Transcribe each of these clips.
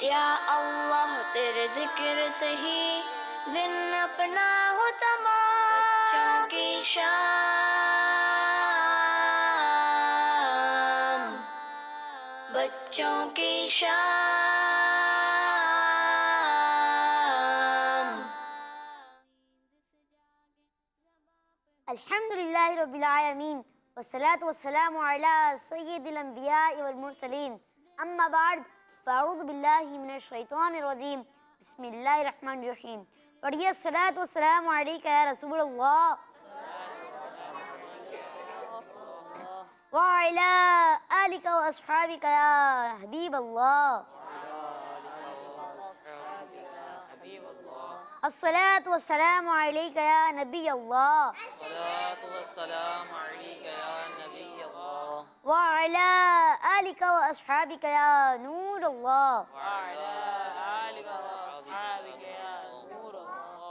یا اللہ تیرے ذکر سے ہی دن اپنا ہو تمام، بچوں کی شام، بچوں کی شام۔ الحمدللہ رب العالمین والصلاة والسلام علی سید الانبیاء والمرسلین، اما بعد فاعوذ باللہ من الشیطان الرجیم، بسم اللہ الرحمن الرحیم۔ پڑھیے الصلاة والسلام علیکہ یا رسول اللہ وعلی آلک واصحابک یا حبیب اللہ۔ الصلاة والسلام علیکہ یا نبی اللہ وعلی آلک واصحابک یا نور اللہ۔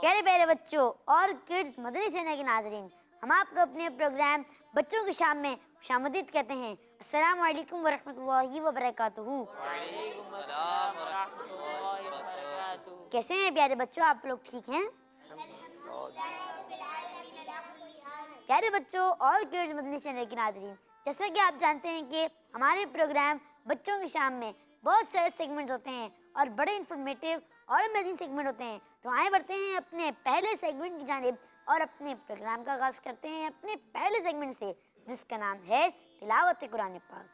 پیارے پیارے بچوں اور کڈز مدنی چینل کے ناظرین، ہم آپ کو اپنے پروگرام بچوں کی شام میں خوش آمدید کہتے ہیں۔ السلام علیکم ورحمۃ اللہ وبرکاتہ۔ کیسے ہیں پیارے بچوں، آپ لوگ ٹھیک ہیں؟ پیارے بچوں اور کڈز مدنی چینل کے ناظرین، جیسا کہ آپ جانتے ہیں کہ ہمارے پروگرام بچوں کی شام میں بہت سارے سیگمنٹس ہوتے ہیں اور بڑے انفارمیٹیو اور امیزنگ سیگمنٹ ہوتے ہیں۔ تو آئے بڑھتے ہیں اپنے پہلے سیگمنٹ کی جانب اور اپنے پروگرام کا آغاز کرتے ہیں اپنے پہلے سیگمنٹ سے، جس کا نام ہے تلاوت قرآن پاک۔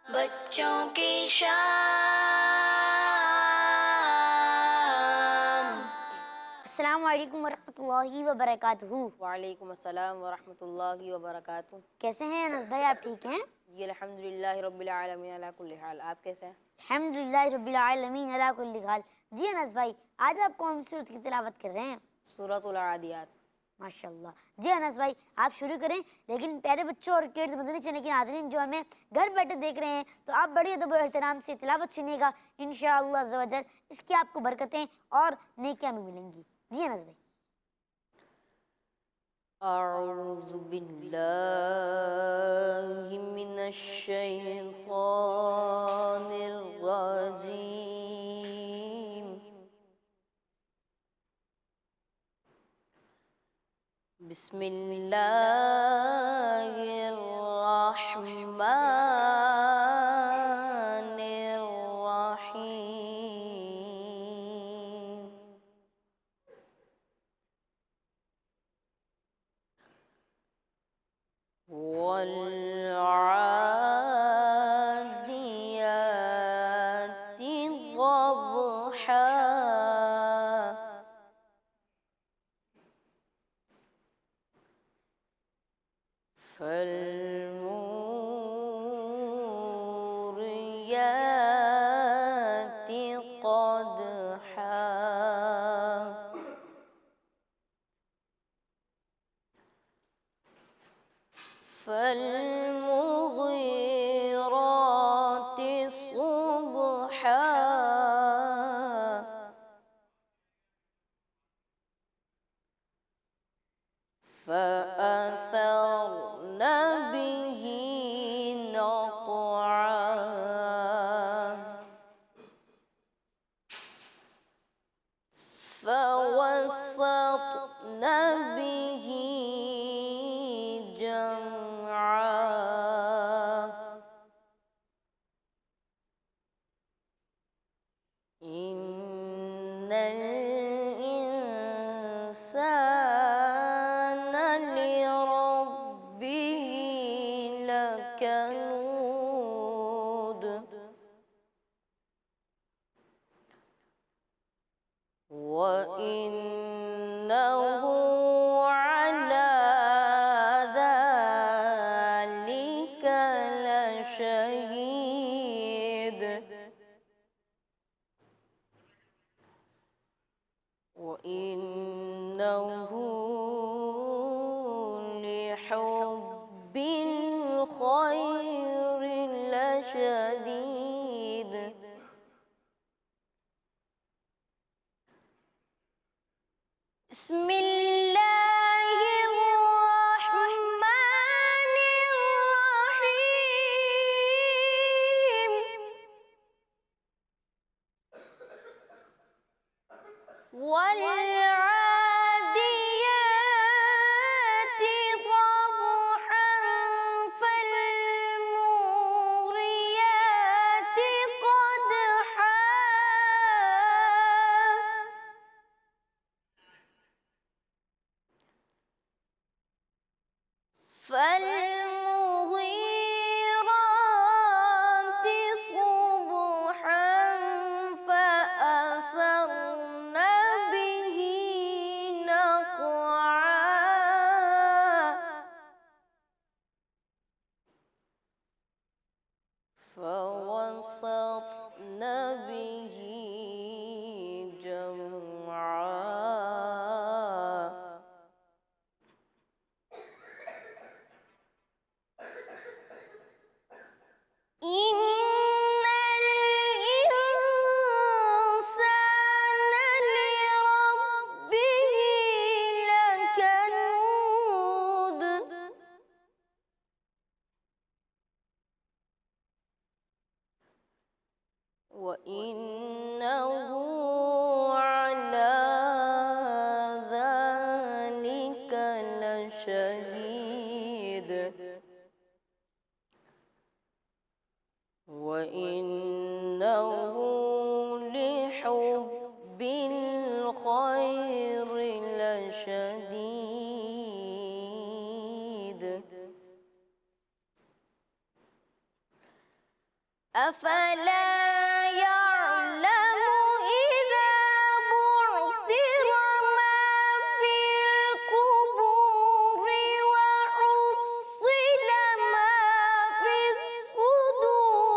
بچوں کی شام۔ السلام علیکم ورحمۃ اللہ وبرکاتہ۔ وعلیکم السلام ورحمۃ اللہ وبرکاتہ۔ کیسے ہیں انس بھائی، آپ ٹھیک ہیں؟ جی الحمدللہ رب العالمین علی کل حال، آپ کیسے ہیں؟ الحمدللہ رب العالمین علی کل حال۔ جی انس بھائی، آج آپ کون سی سورت کی تلاوت کر رہے ہیں؟ سورۃ العادیات۔ ماشاءاللہ۔ جی انس بھائی آپ شروع کریں، لیکن پیارے بچوں اور کڈز مدنی چینل کے ناظرین جو ہمیں گھر بیٹھے دیکھ رہے ہیں، تو آپ بڑی ادب و احترام سے تلاوت سنیے گا، انشاءاللہ عز و جل اس کی آپ کو برکتیں اور نیکیاں بھی ملیں گی۔ جی انس بھائی۔ اعوذ باللہ من الشیطان الرجیم، بسم اللہ الرحمن الرحیم۔ والعادیات ضبحا، فالموریات قدحا، فالمغیرات صبحا، فأثرن به نقعا، فوسطن به جمعا، إن الإنسان لربه لكنود، وإنه على ذلك لشهيد، وإنه لحب الخير لشديد۔ بسم اللہ الرحمن الرحیم، والعاديات ضبحا فالموريات قدحا فالمغيرات صبحا فأثرن به نقعا فوسطن به جمعا إن الإنسان لربه لكنود وإنه على ذلك لشهيد وإنه لحب الخير لشديد أفلا يعلم إذا بعثر ما في القبور وحصل ما في الصدور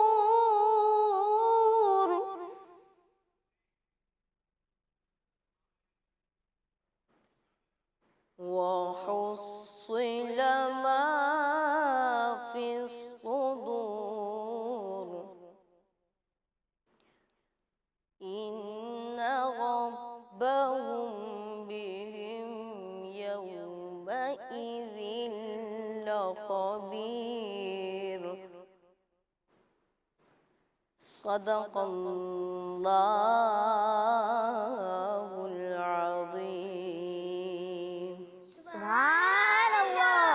وحصل ما في الصدور إن ربهم بهم يومئذ لخبير صدق الله العظيم سبحان اللہ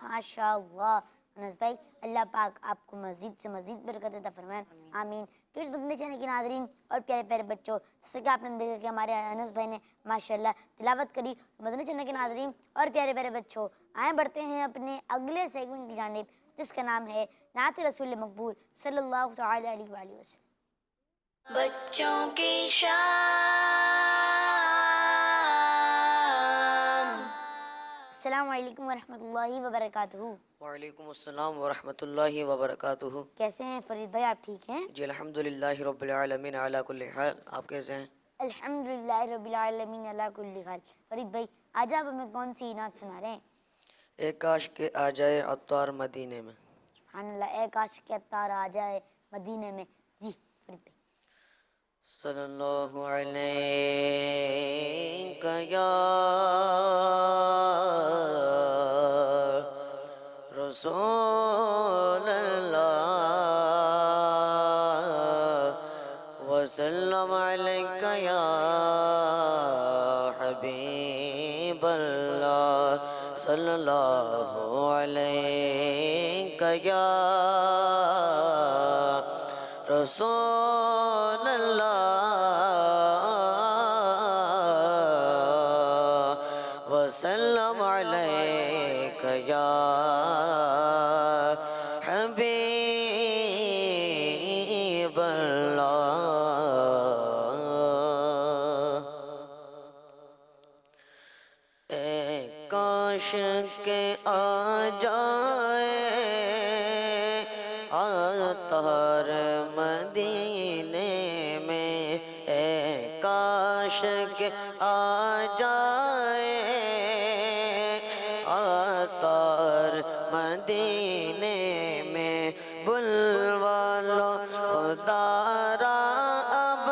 ماشاء اللہ انس بھائی اللہ پاک آپ کو مزید سے مزید برکت عطا فرمائے آمین کڈز مدنی چینل کے ناظرین اور پیارے پیارے بچوں جیسے کہ آپ نے دیکھا کہ ہمارے انس بھائی نے ماشاءاللہ تلاوت کری مدنی چینل کے ناظرین اور پیارے پیارے بچوں آئیں بڑھتے ہیں اپنے اگلے سیگمنٹ کی جانب جس کا نام ہے نعت رسول مقبول صلی اللہ تعالی علیہ وآلہ وسلم بچوں کی شان السلام علیکم ورحمۃ اللہ وبرکاتہ وعلیکم السلام ورحمۃ اللہ وبرکاتہ۔ کیسے ہیں فرید بھائی آپ ٹھیک ہیں جی الحمدللہ رب العالمین علی کل حال، آپ کیسے ہیں؟ الحمدللہ رب العالمین علی کل حال۔ فرید بھائی آج آپ ہمیں کون سی نعت سنا رہے ہیں؟ ایک کاش کے آ جائے عطار مدینے میں۔ سبحان اللہ، اے کاش کے عطار آ جائے مدینے میں۔ جی فرید بھائی۔ صلی اللہ علیہ یا رسول اللہ وسلم علیک یا حبیب اللہ صلی اللہ علیہ یا رسول اللہ وسلم علیک یا حبیب اللہ۔ اے کاش کے آ جائے عطار مدینے میں، اے کاش کے آ جائے عطار مدینے میں، بلوا لو خدا را اب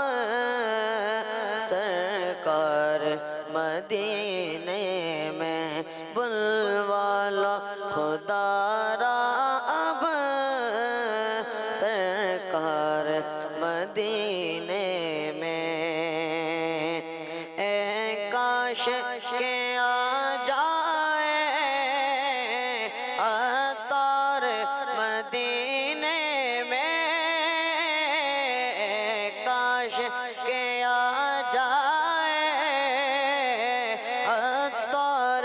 سرکار مدینے میں، بلوا لو خدا را اب سرکار مدینے میں۔ اے کاش کے آ جائے عطار مدینے میں، کاش کے آ جائے عطار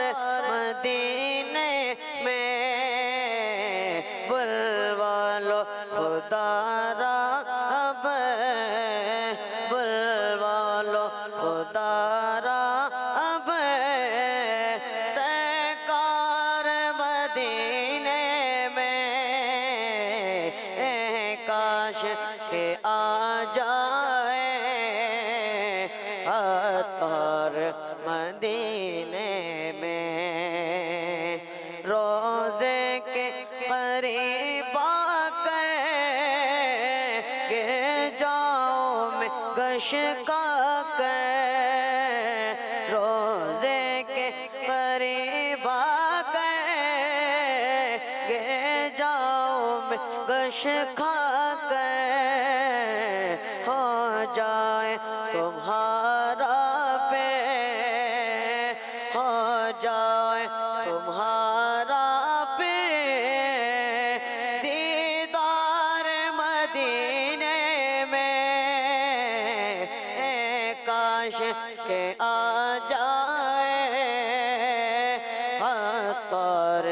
مدینے میں، بلوا لو خدا را اب، بلوا لو خدا را اب، سرکار مدینے میں، کاش کہ آ جائے عطار مدینے میں، روزے کے قریب آ کر گر جاؤ میں گش کا کر، روزے کے قریب آ کر گر جاؤ میں گش کھا کر، ہو جائے تمہارا پیر، ہو جائے تمہارا پیر، دیدار مدینے میں، کاش کہ آ جائے عطار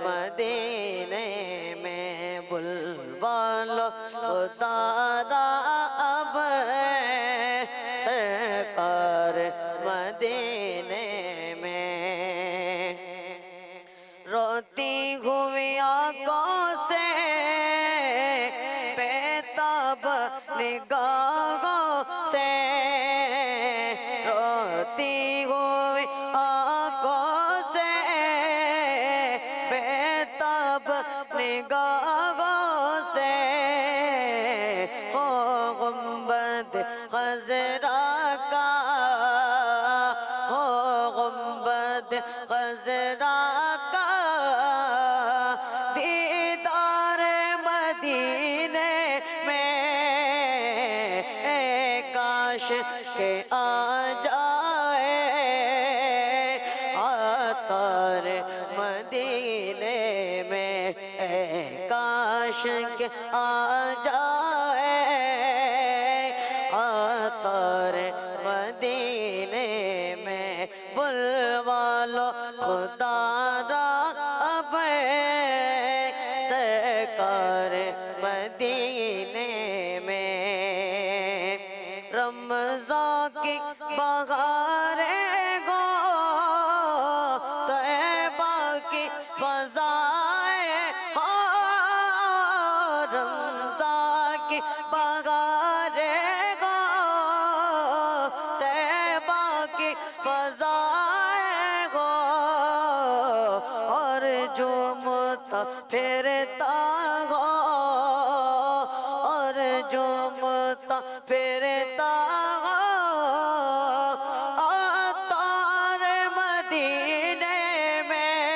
مدینے میں، بلوا لو خدا را اب، سرکار مدینے میں، روتی ہوئی آنکھوں سے بیتاب نگاہوں سے، روتی ہوئی آنکھوں سے بیتاب نگاہوں سے، ہو گنبد خضرا کا، ہو گنبد خضرا کا دیدار مدینے میں، کاش کہ آ جائے عطار مدینے میں، کاش کہ آ جائے عطار مدینے میں، بلوا لو خدا را اب، سرکار مدینے میں، رمضان کی بہاریں گو طیبہ کی فضائیں ہوں، رمضان کی بہاریں گو طیبہ کی فضائیں ہو، اور جھومتا پھرتا ہو، اور جھومتا پھرتا ہو عطار مدینے میں،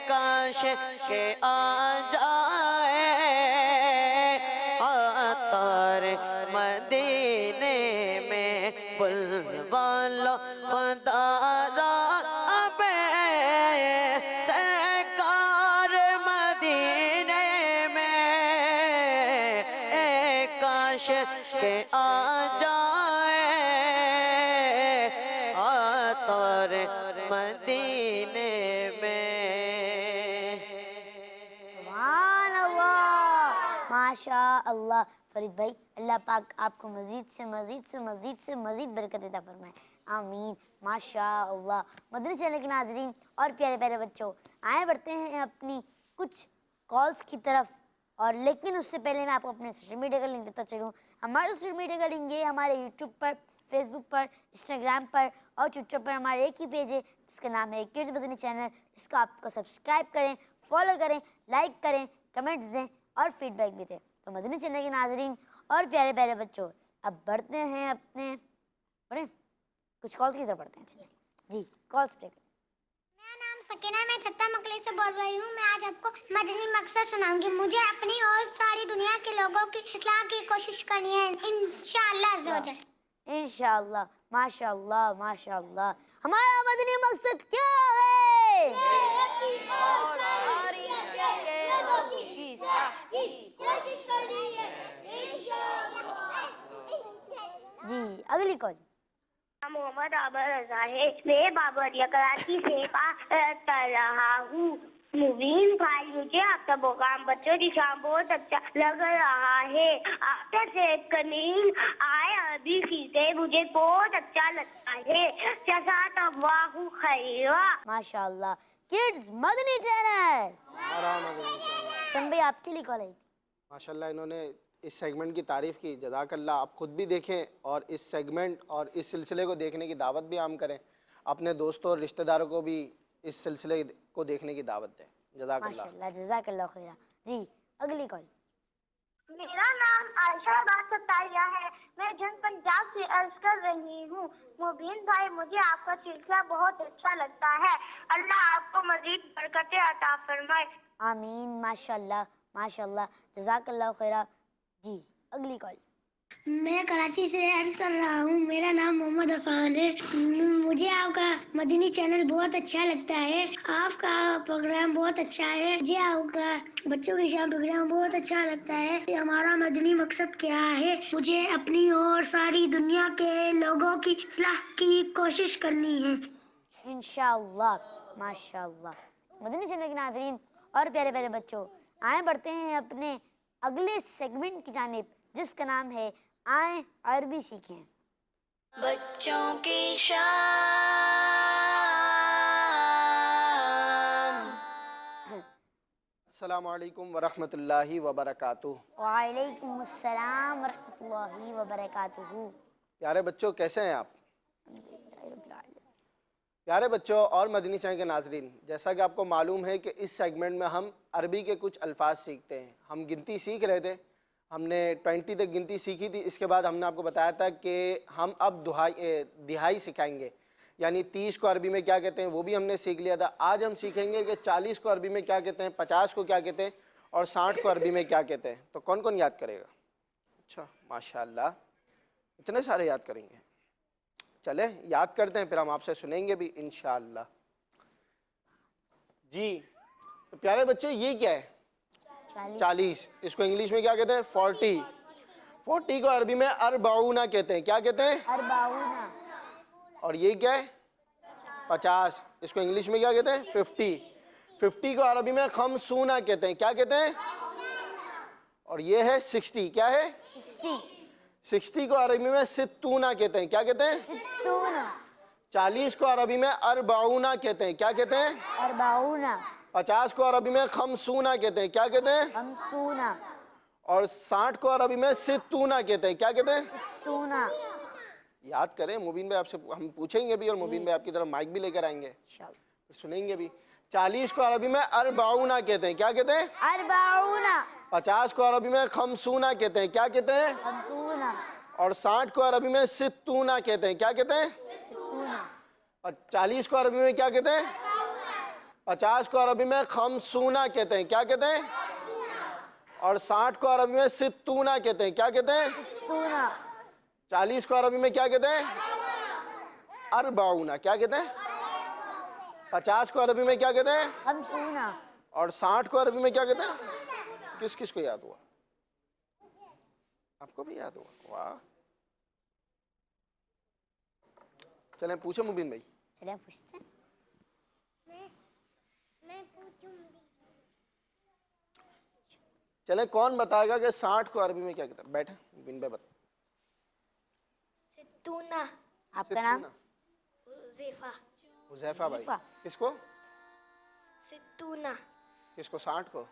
کاش کہ آ جائے عطار مدینے میں، بلوا لو خدا را اب، سرکار مدینے میں، کاش کہ آ جائے عطار مدینے میں۔ سبحان اللہ، ماشاء اللہ۔ فرید بھائی، اللہ پاک آپ کو مزید سے مزید سے مزید سے مزید برکت عطا فرمائے، آمین، ماشاء اللہ۔ مدنی چینل کے ناظرین اور پیارے پیارے بچوں، آئیں بڑھتے ہیں اپنی کچھ کالز کی طرف، اور لیکن اس سے پہلے میں آپ کو اپنے سوشل میڈیا کا لنک دیتا چلوں۔ ہمارے سوشل میڈیا کا لنک یہ ہمارے یوٹیوب پر، فیس بک پر، انسٹاگرام پر اور ٹویٹر پر ہمارا ایک ہی پیج ہے جس کا نام ہے کڈز مدنی چینل، جس کو آپ کو سبسکرائب کریں، فالو کریں، لائک کریں، کمنٹس دیں اور فیڈ بیک بھی دیں۔ تو مدنی چینل کے ناظرین اور پیارے پیارے بچوں، اب بڑھتے ہیں اپنے کچھ کالز کی طرف بڑھتے ہیں۔ چلیں جی، کالز پہ۔ میرا نام سکینہ، میں تھتا مکلی سے بول رہی ہوں۔ میں آج آپ کو مدنی مقصد سناؤں گی۔ مجھے اپنی اور ساری دنیا کے لوگوں کی اصلاح کی کوشش کرنی ہے، انشاءاللہ عز و جل۔ انشاءاللہ. ماشاءاللہ ماشاءاللہ. ہمارا مدنی مقصد کیا ہے؟ جی اگلی کال. محمد عابر رضا ہے. میں بابریا کراچی سے بات کر رہا ہوں. مبین بھائی مجھے آپ کا پروگرام بچوں کی شام بہت اچھا لگ رہا ہے. آفٹر سے کنین آئے عربی سیکھتے مجھے بہت اچھا لگتا ہے. جزاک اللہ خیرا. ماشاءاللہ. کڈز مدنی چینل. سن بھائی آپ کے لیے کال آئی تھی. ماشاءاللہ انہوں نے اس سیگمنٹ کی تعریف کی. جزاک اللہ. آپ خود بھی دیکھیں اور اس سیگمنٹ اور اس سلسلے کو دیکھنے کی دعوت بھی عام کریں. اپنے دوستوں اور رشتہ داروں کو بھی اس سلسلے کو دیکھنے کی دعوت دیں. جزاک اللہ. ماشاءاللہ جزاک اللہ خیرہ. جی اگلی کال. میرا نام عائشہ بات ستاریہ ہے. میں جنگ پنجاب سے عرض کر رہی ہوں. مبین بھائی مجھے آپ کا سلسلہ بہت اچھا لگتا ہے. اللہ آپ کو مزید برکتیں عطا فرمائے. آمین. ماشاءاللہ ماشاءاللہ جزاک اللہ خیرہ. جی اگلی کال. میں کراچی سے عرض کر رہا ہوں. میرا نام محمد عفان ہے. مجھے آپ کا مدنی چینل بہت اچھا لگتا ہے. آپ کا پروگرام بہت اچھا ہے. مجھے آپ کا بچوں کی شام پروگرام بہت اچھا لگتا ہے. ہمارا مدنی مقصد کیا ہے؟ مجھے اپنی اور ساری دنیا کے لوگوں کی اصلاح کی کوشش کرنی ہے. انشاءاللہ. ماشاءاللہ. مدنی چینل کے ناظرین اور پیارے پیارے بچوں، آئیں بڑھتے ہیں اپنے اگلے سیگمنٹ کی جانب جس کا نام ہے آئیں عربی سیکھیں. بچوں کی شام. السلام علیکم ورحمۃ اللہ وبرکاتہ. وعلیکم السلام ورحمۃ اللہ وبرکاتہ. پیارے بچوں کیسے ہیں آپ؟ پیارے بچوں اور مدنی چینل کے ناظرین، جیسا کہ آپ کو معلوم ہے کہ اس سیگمنٹ میں ہم عربی کے کچھ الفاظ سیکھتے ہیں. ہم گنتی سیکھ رہے تھے. ہم نے 20 تک گنتی سیکھی تھی. اس کے بعد ہم نے آپ کو بتایا تھا کہ ہم اب دہائی سکھائیں گے، یعنی 30 کو عربی میں کیا کہتے ہیں وہ بھی ہم نے سیکھ لیا تھا. آج ہم سیکھیں گے کہ 40 کو عربی میں کیا کہتے ہیں، 50 کو کیا کہتے ہیں اور 60 کو عربی میں کیا کہتے ہیں. تو کون کون یاد کرے گا؟ اچھا ماشاءاللہ اتنے سارے یاد کریں گے. چلیں یاد کرتے ہیں، پھر ہم آپ سے سنیں گے بھی انشاءاللہ. جی تو پیارے بچے یہ کیا ہے؟ 40. اس کو انگلش میں کیا کہتے ہیں؟ 40. 40 کو عربی میں اربعون کہتے ہیں. کیا کہتے ہیں؟ اربعون. اور یہ کیا ہے؟ 50. اس کو انگلش میں کیا کہتے ہیں؟ 50. 50 کو عربی میں خمسون کہتے ہیں. کیا کہتے ہیں؟ اور یہ ہے 60. کیا ہے؟ 60. 60 کو عربی میں ستون کہتے ہیں. کیا کہتے ہیں؟ ستون. 40 کو عربی میں اربعون کہتے ہیں. کیا کہتے ہیں؟ اربعون. 50 کو عربی میں خمسون کہتے ہیں. کیا کہتے ہیں؟ خمسون. اور 60 کو عربی میں ستون کہتے ہیں. کیا کہتے ہیں؟ ستون. یاد کریں. مبین بھائی آپ سے ہم پوچھیں گے بھی اور مبین بھائی آپ کی طرف مائک بھی لے کر آئیں گے، انشاءاللہ. سنیں گے بھی. 40 کو عربی میں اربعون کہتے ہیں. کیا کہتے ہیں؟ اربعون. 50 کو عربی میں خمسون کہتے ہیں. کیا کہتے ہیں؟ خمسون. اور 60 کو عربی میں ستون کہتے ہیں. کیا کہتے ہیں؟ ستون. اور 40 کو عربی میں کیا کہتے ہیں؟ 50 کو عربی میں خمسون کہتے ہیں. کیا کہتے ہیں؟ اور 60 کو عربی میں ستون کہتے ہیں. کیا کہتے ہیں؟ ستون. 40 کو عربی میں کیا کہتے ہیں؟ اربعون. کیا کہتے ہیں؟ 50 کو عربی میں کیا کہتے ہیں؟ خمسون. اور 60 کو عربی میں کیا کہتے ہیں؟ کس کس کو یاد ہوا؟ آپ کو بھی یاد ہوا؟ واہ. چلیں پوچھیں مبین بھائی. چلیں پوچھتے ہیں. میں پوچھوں گی. چلیں کون بتائے گا کہ 60 کو عربی میں کیا کہتے ہیں؟ بیٹھیں مبین بھائی بتا. ستونہ. آپ کا نام؟ حذیفہ. حذیفہ بھائی. حذیفہ. کس کو؟ ستونہ. کس کو؟ 60 کو.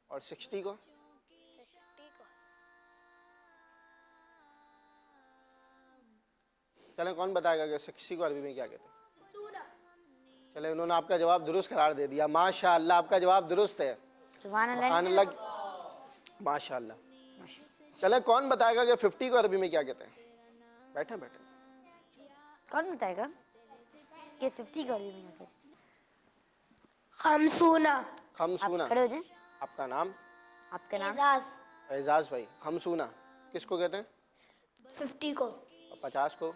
اور 60 کو؟ 60 کو. چلیں کون بتائے گا کہ 60 کو عربی میں کیا کہتے ہیں؟ چلیں انہوں نے آپ کا جواب درست قرار دے دیا. ماشاءاللہ آپ کا جواب درست ہے. سبحان اللہ. سبحان اللہ. ماشاءاللہ. چلیں کون بتائے گا کہ 50 کو عربی میں کیا کہتے ہیں؟ بیٹھیں بیٹھیں. کون بتائے گا کہ 50 کو عربی میں کیا کہتے ہیں؟ خمسونہ. خمسونہ. کھڑے ہو جائیں. آپ کا نام؟ آپ کا نام؟ اعزاز بھائی. خمسونہ کس کو کہتے ہیں؟ 50 کو. اور 50 کو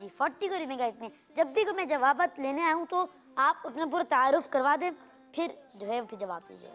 جی 40 کو میں کہتے ہیں. جب بھی میں جوابات لینے آیا ہوں تو آپ اپنا پورا تعارف کروا دیں، پھر جو ہے پھر جواب دیجیے گا.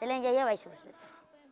چلیں یا بھائی سے پوچھ لیتے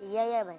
ہیں. یا بھائی.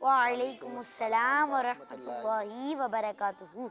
وعلیکم السلام ورحمۃ اللہ وبرکاتہ.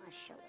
ماشاء اللہ.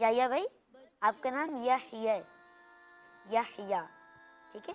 یا بھائی آپ کا نام یحییٰ ہے. یحییٰ ٹھیک ہے.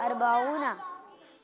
اربعون.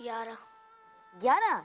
11 11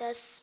10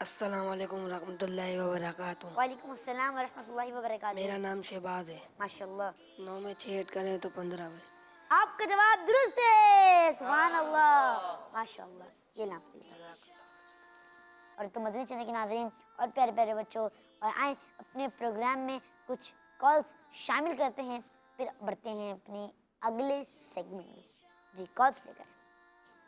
السلام علیکم ورحمۃ اللہ وبرکاتہ. وعلیکم السلام ورحمۃ اللہ وبرکاتہ. میرا نام شہباز ہے. ماشاء اللہ. 9 میں 6 ایڈ کریں تو 15 بجتے. آپ کا جواب درست ہے. سبحان اللہ. ماشاء اللہ. یہ نام اور تو مدنی چینل کے ناظرین اور پیارے پیارے بچوں، اور آئیں اپنے پروگرام میں کچھ کالز شامل کرتے ہیں، پھر بڑھتے ہیں اپنے اگلے سیگمنٹ میں. جی کالز پلے کریں.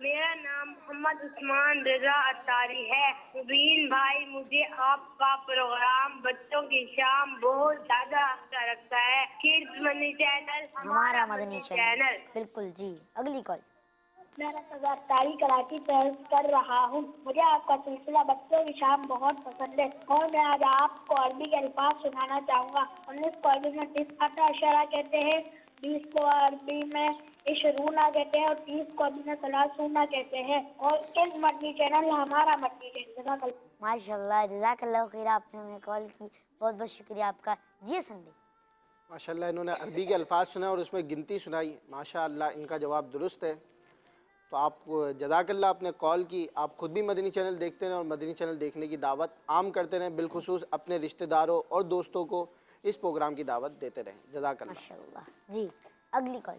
میرا نام محمد عثمان رضا اتاری ہے. مبین بھائی، مجھے آپ کا پروگرام بچوں کی شام بہت زیادہ اچھا لگتا ہے. کڈز مدنی چینل ہمارا مدنی چینل. بالکل. جی اگلی کال. میں رضا اتاری کراچی سے کر رہا ہوں. مجھے آپ کا سلسلہ بچوں کی شام بہت پسند ہے، اور میں آج آپ کو عربی کے الفاظ سنانا چاہوں گا. 19 کو عربی میں 19 کہتے ہیں، 20 کو عربی میں 20 کہتے ہیں، اور 30 کو عربی میں 30 کہتے ہیں. اور اس مدنی چینل ہمارا مدنی چینل. ماشاء اللہ. جزاک اللہ خیر. آپ نے ہمیں کال کی، بہت بہت شکریہ آپ کا. جی حسن بھائی. ماشاء اللہ انہوں نے عربی کے الفاظ سنا اور اس میں گنتی سنائی. ماشاء اللہ ان کا جواب درست ہے. تو آپ جزاک اللہ آپ نے کال کی. آپ خود بھی مدنی چینل دیکھتے رہیں اور مدنی چینل دیکھنے کی دعوت عام کرتے رہیں، بالخصوص اپنے رشتہ داروں اور دوستوں کو اس پروگرام کی دعوت دیتے رہیں. جزاک اللہ. ماشاء اللہ. جی اگلی کال.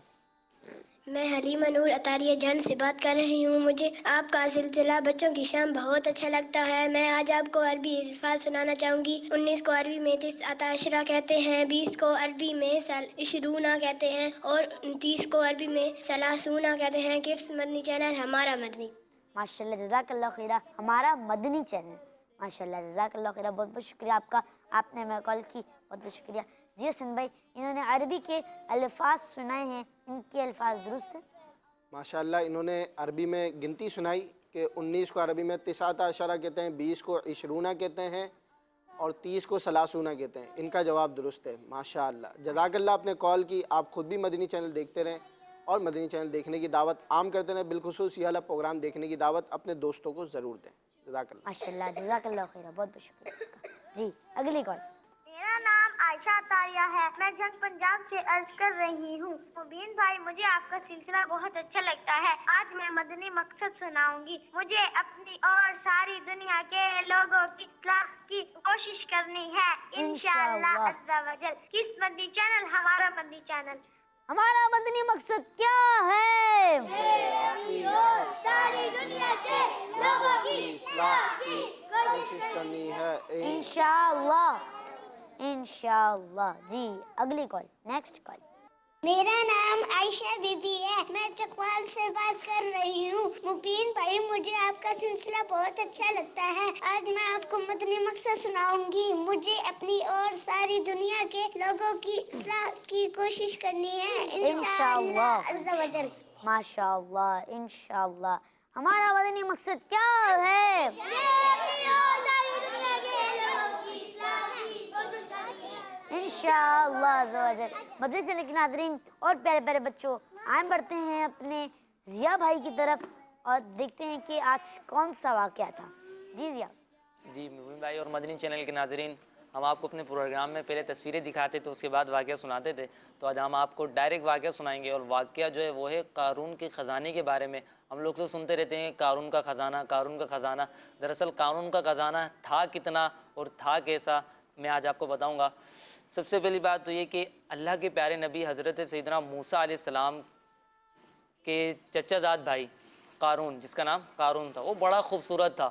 میں حلیمہ نور اتاریہ جان سے بات کر رہی ہوں. مجھے آپ کا سلسلہ بچوں کی شام بہت اچھا لگتا ہے. میں آج آپ کو عربی الفاظ سنانا چاہوں گی. 19 کو عربی میں 19 کہتے ہیں، 20 کو عربی میں 20 کہتے ہیں، اور 30 کو عربی میں 30 کہتے ہیں. کڈس مدنی چینل ہمارا مدنی. ماشاء اللہ. جزاک اللہ خیرہ. ہمارا مدنی چینل. ماشاء اللہ. جزاک اللہ خیرہ. بہت بہت شکریہ آپ کا. آپ نے ہمیں کال کی، بہت بہت شکریہ. جی حسن بھائی، انہوں نے عربی کے الفاظ سنائے ہیں، ان کے الفاظ درست ہیں؟ ماشاء اللہ انہوں نے عربی میں گنتی سنائی کہ 19 کو عربی میں 19 کہتے ہیں، 20 کو 20 کہتے ہیں، اور 30 کو 30 کہتے ہیں. ان کا جواب درست ہے. ماشاء اللہ. جزاک اللہ آپ نے کال کی. آپ خود بھی مدنی چینل دیکھتے رہیں اور مدنی چینل دیکھنے کی دعوت عام کرتے رہیں، بالخصوص یہ والا پروگرام دیکھنے کی دعوت اپنے دوستوں کو ضرور دیں. جزاک اللہ. ماشاء اللہ. جزاک اللہ خیرہ. بہت بہت شکریہ آپ کا. جی اگلی کال. میرا نام عائشہ اتاریہ ہے. میں جنگ پنجاب سے عرض کر رہی ہوں. مبین بھائی، مجھے آپ کا سلسلہ بہت اچھا لگتا ہے. آج میں مدنی مقصد سناؤں گی. مجھے اپنی اور ساری دنیا کے لوگوں کی اصلاح کی کوشش کرنی ہے، انشاءاللہ عز و جل. کس مدنی چینل ہمارا مدنی چینل. ہمارا مدنی مقصد کیا ہے؟ ساری دنیا کے لوگوں کی اصلاح کی کوشش کرنی ہے. انشاءاللہ. انشاءاللہ. جی اگلی کال. Next call. میرا نام عائشہ بی بی ہے. میں چکوال سے بات کر رہی ہوں. مبین بھائی، مجھے آپ کا سلسلہ بہت اچھا لگتا ہے. آج میں آپ کو مدنی مقصد سناؤں گی. مجھے اپنی اور ساری دنیا کے لوگوں کی اصلاح کی کوشش کرنی ہے، انشاءاللہ عز و جل. ماشاء اللہ. انشاءاللہ. ہمارا مدنی مقصد کیا ہے؟ انشاءاللہ عز و جل. مدنی چینل کے ناظرین اور پیارے پیارے بچوں، آئیں بڑھتے ہیں اپنے ضیاء بھائی کی طرف اور دیکھتے ہیں کہ آج کون سا واقعہ تھا. جی ضیاء. جی مبین بھائی اور مدنی چینل کے ناظرین، ہم آپ کو اپنے پروگرام میں پہلے تصویریں دکھاتے تھے، اس کے بعد واقعہ سناتے تھے. تو آج ہم آپ کو ڈائریکٹ واقعہ سنائیں گے، اور واقعہ جو ہے وہ ہے قارون کے خزانے کے بارے میں. ہم لوگ تو سنتے رہتے ہیں قارون کا خزانہ، قارون کا خزانہ. دراصل قارون کا خزانہ تھا کتنا اور تھا کیسا، میں آج آپ کو بتاؤں گا. سب سے پہلی بات تو یہ کہ اللہ کے پیارے نبی حضرت سیدنا موسیٰ علیہ السلام کے چچا زاد بھائی قارون، جس کا نام قارون تھا، وہ بڑا خوبصورت تھا،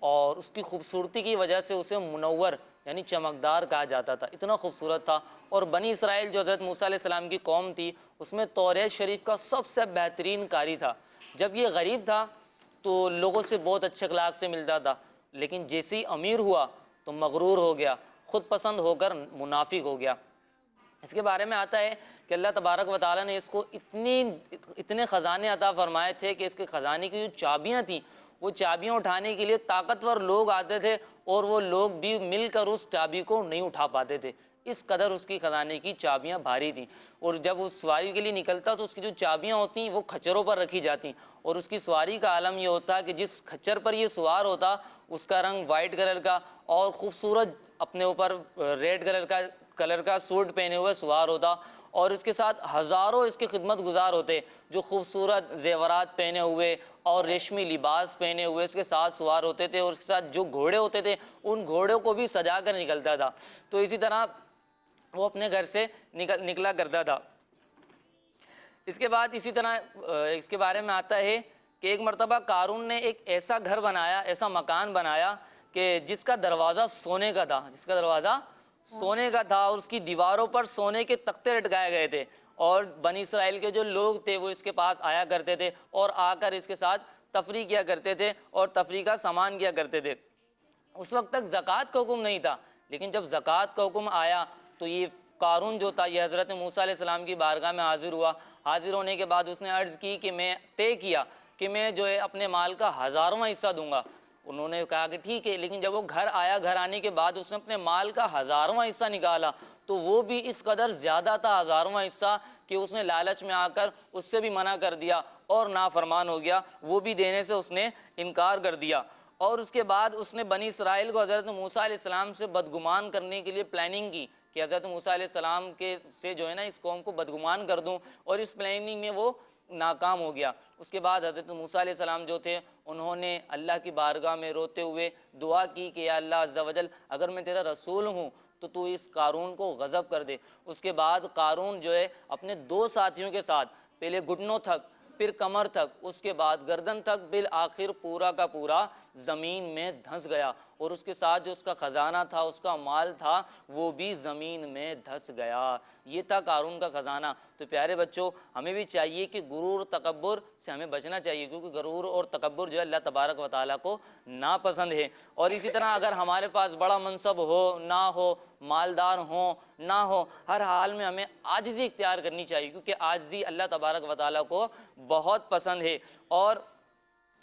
اور اس کی خوبصورتی کی وجہ سے اسے منور یعنی چمکدار کہا جاتا تھا. اتنا خوبصورت تھا. اور بنی اسرائیل جو حضرت موسیٰ علیہ السلام کی قوم تھی، اس میں توریت شریف کا سب سے بہترین قاری تھا. جب یہ غریب تھا تو لوگوں سے بہت اچھے اخلاق سے ملتا تھا، لیکن جیسے ہی امیر ہوا تو مغرور ہو گیا، خود پسند ہو کر منافق ہو گیا. اس کے بارے میں آتا ہے کہ اللہ تبارک و تعالیٰ نے اس کو اتنے خزانے عطا فرمائے تھے کہ اس کے خزانے کی جو چابیاں تھیں، وہ چابیاں اٹھانے کے لیے طاقتور لوگ آتے تھے، اور وہ لوگ بھی مل کر اس چابی کو نہیں اٹھا پاتے تھے. اس قدر اس کی خزانے کی چابیاں بھاری تھیں. اور جب اس سواری کے لیے نکلتا تو اس کی جو چابیاں ہوتی ہیں وہ کھچروں پر رکھی جاتی، اور اس کی سواری کا عالم یہ ہوتا کہ جس کھچر پر یہ سوار ہوتا اس کا رنگ وائٹ کلر کا، اور خوبصورت اپنے اوپر ریڈ کلر کا سوٹ پہنے ہوئے سوار ہوتا، اور اس کے ساتھ ہزاروں اس کے خدمت گزار ہوتے جو خوبصورت زیورات پہنے ہوئے اور ریشمی لباس پہنے ہوئے اس کے ساتھ سوار ہوتے تھے، اور اس کے ساتھ جو گھوڑے ہوتے تھے ان گھوڑوں کو بھی سجا کر نکلتا تھا. تو اسی طرح وہ اپنے گھر سے نکلا کرتا تھا. اس کے بعد اسی طرح اس کے بارے میں آتا ہے کہ ایک مرتبہ قارون نے ایک ایسا گھر بنایا، ایسا مکان بنایا کہ جس کا دروازہ سونے کا تھا، جس کا دروازہ سونے کا تھا، اور اس کی دیواروں پر سونے کے تختے لٹکائے گئے تھے، اور بنی اسرائیل کے جو لوگ تھے وہ اس کے پاس آیا کرتے تھے اور آ کر اس کے ساتھ تفریح کیا کرتے تھے اور تفریح کا سامان کیا کرتے تھے. اس وقت تک زکوٰۃ کا حکم نہیں تھا، لیکن جب زکوٰۃ کا حکم آیا تو یہ قارون جو تھا یہ حضرت موسیٰ علیہ السلام کی بارگاہ میں حاضر ہوا. حاضر ہونے کے بعد اس نے عرض کی کہ میں طے کیا کہ میں جو ہے اپنے مال کا 1000واں حصہ دوں گا. انہوں نے کہا کہ ٹھیک ہے، لیکن جب وہ گھر آیا، گھر آنے کے بعد اس نے اپنے مال کا 1000واں حصہ نکالا تو وہ بھی اس قدر زیادہ تھا 1000واں حصہ کہ اس نے لالچ میں آ کر اس سے بھی منع کر دیا اور نافرمان ہو گیا، وہ بھی دینے سے اس نے انکار کر دیا. اور اس کے بعد اس نے بنی اسرائیل کو حضرت موسیٰ علیہ السلام سے بدگمان کرنے کے لیے پلاننگ کی کہ حضرت موسیٰ علیہ السلام کے سے جو ہے نا اس قوم کو بدگمان کر دوں، اور اس پلاننگ میں وہ ناکام ہو گیا. اس کے بعد حضرت موسیٰ علیہ السلام جو تھے انہوں نے اللہ کی بارگاہ میں روتے ہوئے دعا کی کہ یا اللہ عز و جل اگر میں تیرا رسول ہوں تو اس قارون کو غضب کر دے. اس کے بعد قارون جو ہے اپنے 2 ساتھیوں کے ساتھ پہلے گھٹنوں تک، پھر کمر تک، اس کے بعد گردن تک، بالآخر پورا کا پورا زمین میں دھنس گیا، اور اس کے ساتھ جو اس کا خزانہ تھا، اس کا مال تھا، وہ بھی زمین میں دھس گیا. یہ تھا قارون کا خزانہ. تو پیارے بچوں، ہمیں بھی چاہیے کہ غرور تکبر سے ہمیں بچنا چاہیے، کیونکہ غرور اور تکبر جو ہے اللہ تبارک و تعالیٰ کو ناپسند ہے. اور اسی طرح اگر ہمارے پاس بڑا منصب ہو نہ ہو، مالدار ہوں نہ ہو، ہر حال میں ہمیں عاجزی اختیار کرنی چاہیے، کیونکہ عاجزی اللہ تبارک و تعالیٰ کو بہت پسند ہے. اور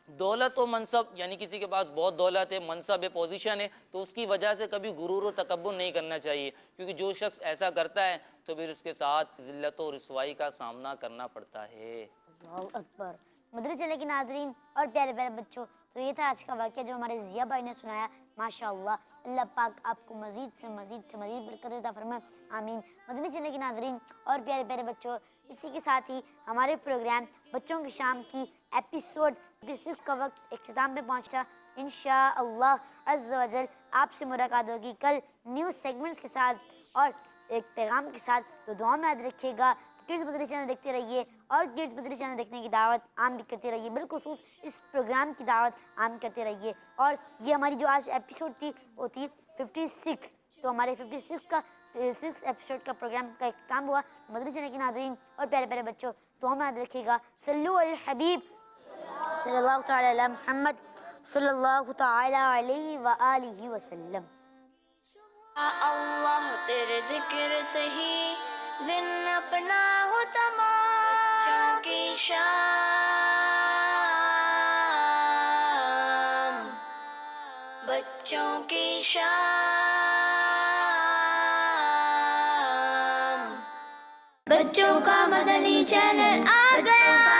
دولت و منصب، یعنی کسی کے پاس بہت دولت ہے، منصب ہے، پوزیشن ہے، تو اس کی وجہ سے کبھی غرور و تکبر نہیں کرنا چاہیے، کیونکہ جو شخص ایسا کرتا ہے تو پھر اس کے ساتھ ذلت و رسوائی کا سامنا کرنا پڑتا ہے. اللہ اکبر. مدنی چینل کے ناظرین اور پیارے پیارے بچوں، تو یہ تھا آج کا واقعہ جو ہمارے ضیاء بھائی نے سنایا. ماشاءاللہ، اللہ پاک آپ کو مزید سے مزید برکت عطا فرمائے، آمین. مدنی چینل کے ناظرین اور پیارے پیارے بچوں، اسی کے ساتھ ہی ہمارے پروگرام بچوں کی شام کی ایپیسوڈ 56 کا وقت اختتام پہ پہنچا. انشاءاللہ عز و جل آپ سے ملاقات ہوگی کل نیو سیگمنٹس کے ساتھ اور ایک پیغام کے ساتھ. تو دعا میں یاد رکھیے گا. کڈز مدنی چینل دیکھتے رہیے اور کڈز مدنی چینل دیکھنے کی دعوت عام بھی کرتے رہیے، بالخصوص اس پروگرام کی دعوت عام کرتے رہیے. اور یہ ہماری جو آج ایپیسوڈ تھی وہ تھی 56. تو ہمارے 56 کا 6 ایپیسوڈ کا پروگرام کا اختتام ہوا. مدنی چینل کے ناظرین اور پیارے پیارے بچوں، تو ہمیں یاد رکھیے گا صلو علی الحبیب صلی اللہ تعالی علی محمد صلی اللہ تعالی علیہ وآلہ وسلم. اللہ تیرے ذکر سے ہی دن اپنا ہو تمام، بچوں کی شام، بچوں کی شام، بچوں کا مدنی چینل آ گیا.